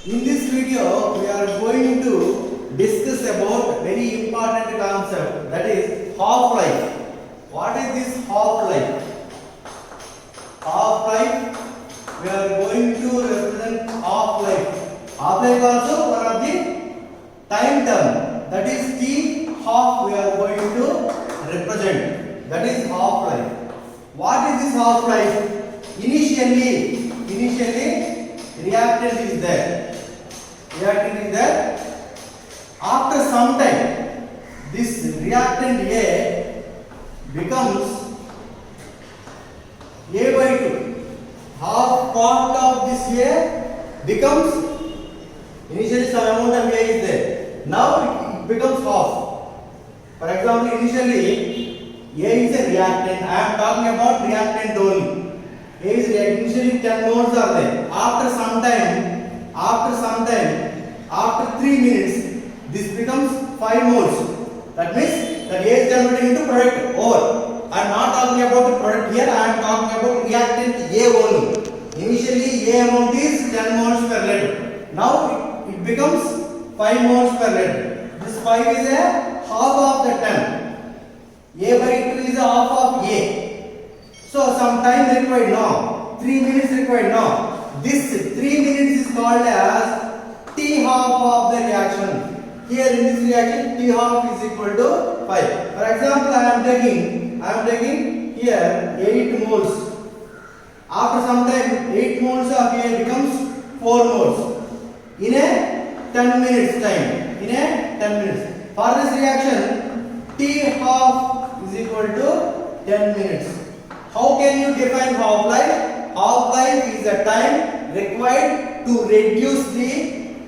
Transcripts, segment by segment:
In this video, we are going to discuss about very important concept, that is half-life. What is this half-life? Half-life, we are going to represent half-life. Half-life also one of the time term, that is T half we are going to represent. That is half-life. What is this half-life? Initially reactant is there. After some time, this reactant A becomes A by 2. Half part of this A becomes, initially some amount of A is there. Now it becomes half. For example, initially A is a reactant. I am talking about reactant only. A is reactant. Initially 10 moles are there. After some time, after 3 minutes, this becomes 5 moles. That means that A is converted into product over. I am not talking about the product here. I am talking about reactant A only. Initially A amount is 10 moles per liter. Now it becomes 5 moles per liter. This 5 is a half of the 10. A by 2 is a half of A. So some time required now. 3 minutes required now. This 3 minutes is called as T half of the reaction. Here in this reaction, T half is equal to 5. For example, I am taking here 8 moles. After some time, 8 moles of A becomes 4 moles in a 10 minutes time. For this reaction, T half is equal to 10 minutes. How can you define half-life? Half-life is the time required to reduce the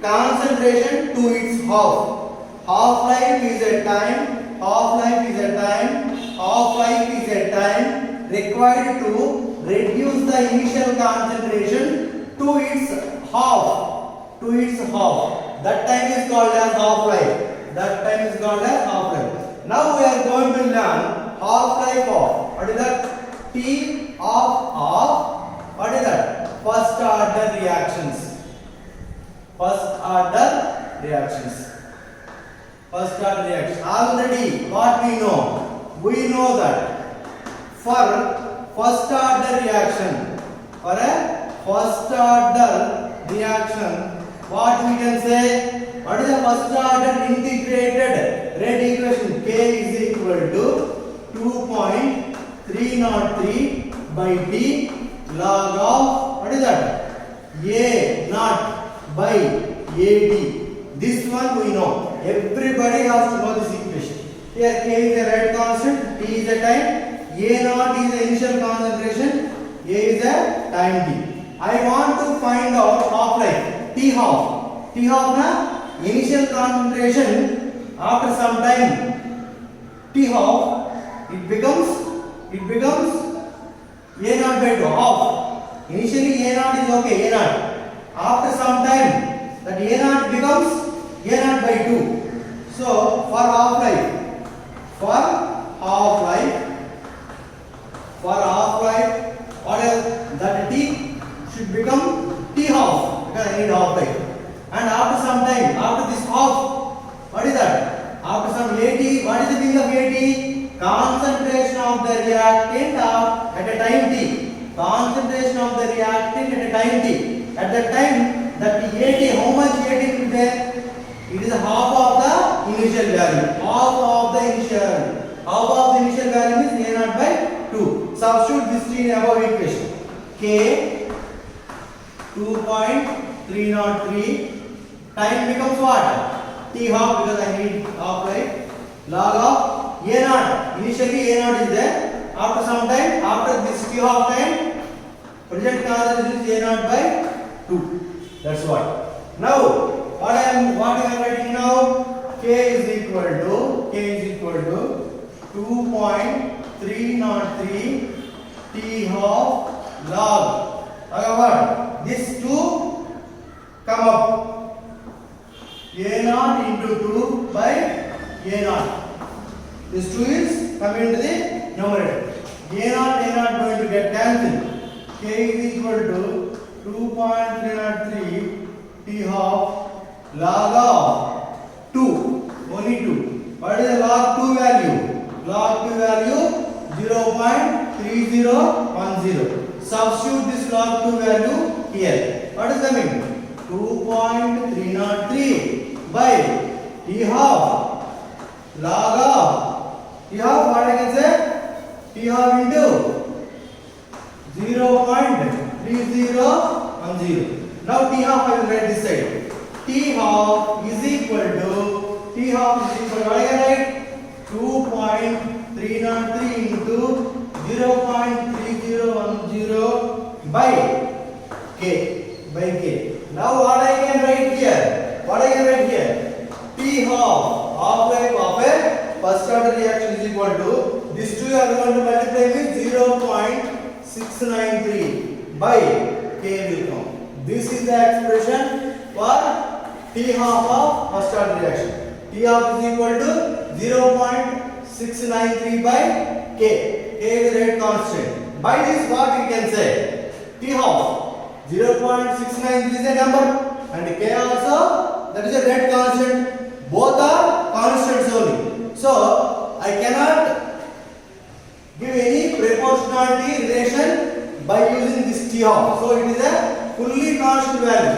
concentration to its half. Half-life is a time required to reduce the initial concentration to its half. That time is called as half-life. Now we are going to learn half-life of, what is that? T of what is that? First order reactions. Already what we know? We know that for first order reaction, what we can say? What is the first order integrated rate equation? K is equal to 2.303 by D log of, what is that? A naught by AD. This one we know. Everybody has to know this equation. Here K is a rate constant, T is a time, A naught is the initial concentration, A is a time T. I want to find out half-life, T half. Na initial concentration, after some time, T half, it becomes A naught by 2, half. Initially A naught is okay, A naught. After some time, that A naught becomes A naught by 2. So for half-life, what else? That T should become T half, because I need half-life. And after some time, after this half, what is that? After some AT, what is the meaning of AT? Concentration of the reactant at a time T. At that time, that AT, how much AT will be there? It is half of the initial value. Half of the initial value is A naught by 2. Substitute this in above equation. K 2.303. Time becomes what? T half, because I need half-life. Log of A naught. Initially A naught is there. After some time, after this T half time, present concentration is A naught by 2. That's what. Now, what I am writing now? K is equal to 2.303 T half log. Okay, what? This 2 come up. A naught into 2 by A naught. This 2 is coming into the numerator. A naught going to get cancelled. K is equal to 2.303 T T half log of 2, only 2. What is the log 2 value? Log 2 value 0.3010. Substitute this log 2 value here. What is coming? 2.303 by T half log of T half, what I can say? T half into 0.3010. Now T half I will write this side. T half is equal to what I can write? 2.303 into 0.3010 by K. Now what I can write here? T half half-life of a first order reaction is equal to, these two are going to multiply with 0.693 by K will come. This is the expression for T half of first order reaction. T half is equal to 0.693 by K. K is the rate constant. By this what we can say? T half 0.693 is a number and K also, that is a rate constant. Both are constants only. So I cannot give any proportionality relation by using this T half. So it is a fully constant value.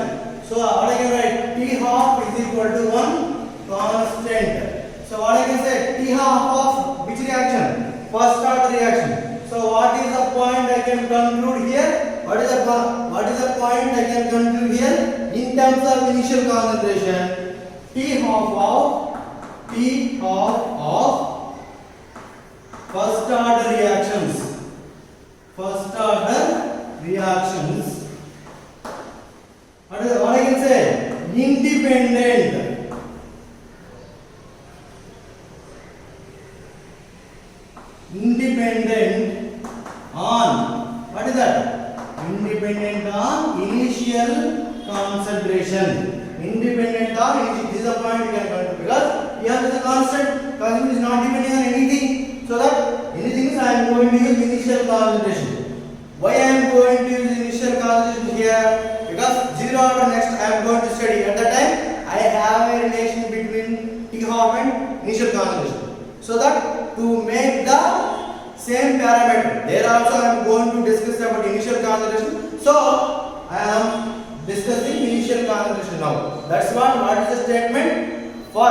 So what I can write? T half is equal to 1 constant. So what I can say? T half of which reaction? First order reaction. So what is the point I can conclude here? What is the point I can conclude here? In terms of initial concentration, T half of first order reactions. What I can say? Independent on, what is that? Independent on initial concentration. Independent on initial, this is the point we can conclude, because here is a constant is not depending on anything, so that anything is I am going to use initial concentration. Why I am going to use initial concentration here? Because zero order next I am going to study. At that time I have a relation between T half and initial concentration, so that to make the same parameter, there also I am going to discuss about initial concentration. So I am discussing initial concentration now. That's what is the statement for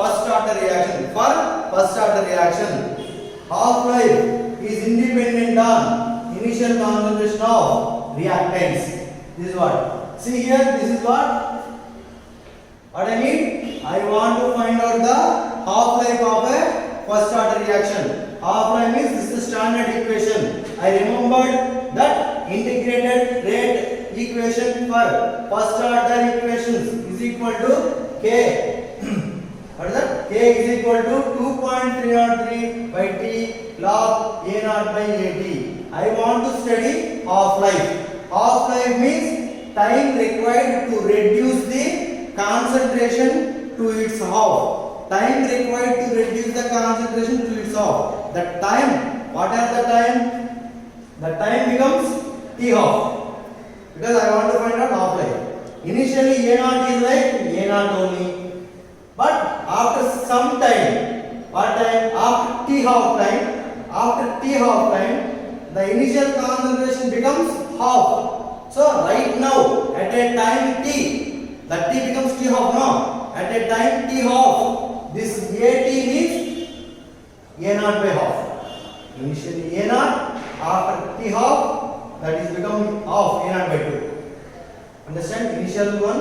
first order reaction. Half-life is independent on initial concentration of reactants. This is what. See here, this is what I need. I want to find out the half-life of a first order reaction. Half-life means this is the standard equation. I remembered that integrated rate equation for first order equations is equal to K. What is that? K is equal to 2.303 by T log A0 by AT. I want to study half-life. Half-life means time required to reduce the concentration to its half. Time required to reduce the concentration to its half. The time, what is the time? The time becomes T half, because I want to find out half-life. Initially A0 is like A0 only, but after some time, what time? After T half time, the initial concentration becomes half. So right now at a time T, that T becomes T half now. At a time T half, this AT means A0 by half. Initially A0, after T half, that is become half A0 by 2. Understand? Initial one,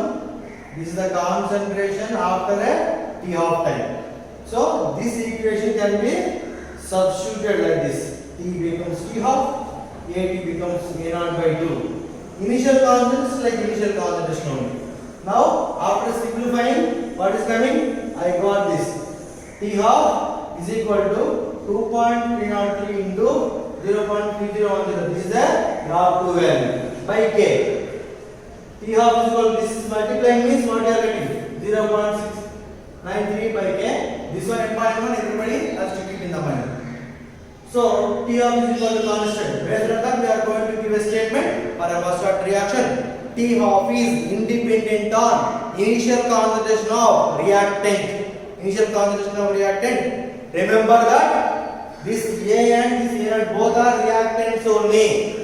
this is the concentration after a T half time. So this equation can be substituted like this. T becomes T half, AT becomes A0 by 2. Initial concentration is like initial concentration only. Now after simplifying, what is coming? I got this. T half is equal to 2.303 into 0.3010. This is the log 2 value by K. T half is equal to, this is multiplying means what you are getting? 0.693 by K. This one important one, everybody has to keep in the mind. So T half is equal to constant. Based on that we are going to give a statement for a first order reaction. T half is independent on initial concentration of reactant. Initial concentration of reactant. Remember that this A and this A and both are reactants only.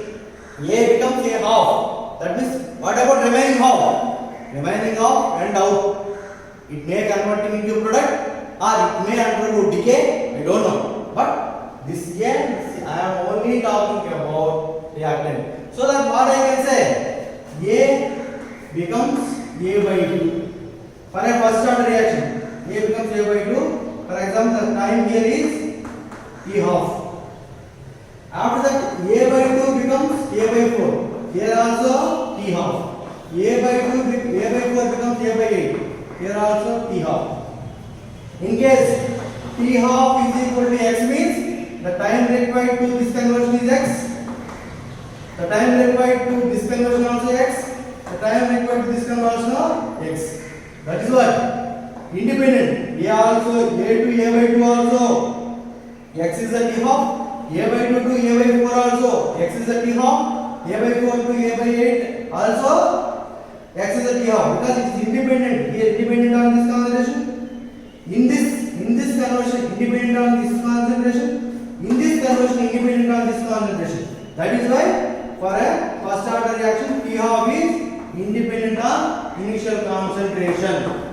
A becomes A half. That means what about remaining half? Remaining half and out. It may converting into product or it may undergo decay. I don't know. But this A and this I am only talking about reactant. So that what I can say, A becomes A by 2. For a first order reaction, A becomes A by 2. For example, the time here is T half. After that, A by 2 becomes A by 4. Here also T half. A by 4 becomes A by 8. Here also T half. In case T half is equal to X means the time required to this conversion is X. The time required to this conversion also X. The time required to this conversion also X. That is what? Independent. A also, A to A by 2 also. X is the T half. A by 2 to A by 4 also. X is the T half. A by 4 to A by 8 also. X is the T half. Because it is independent. Here independent on this concentration. In this conversion, independent on this concentration. In this conversion, independent on this concentration. That is why for a first order reaction, T half is independent on initial concentration.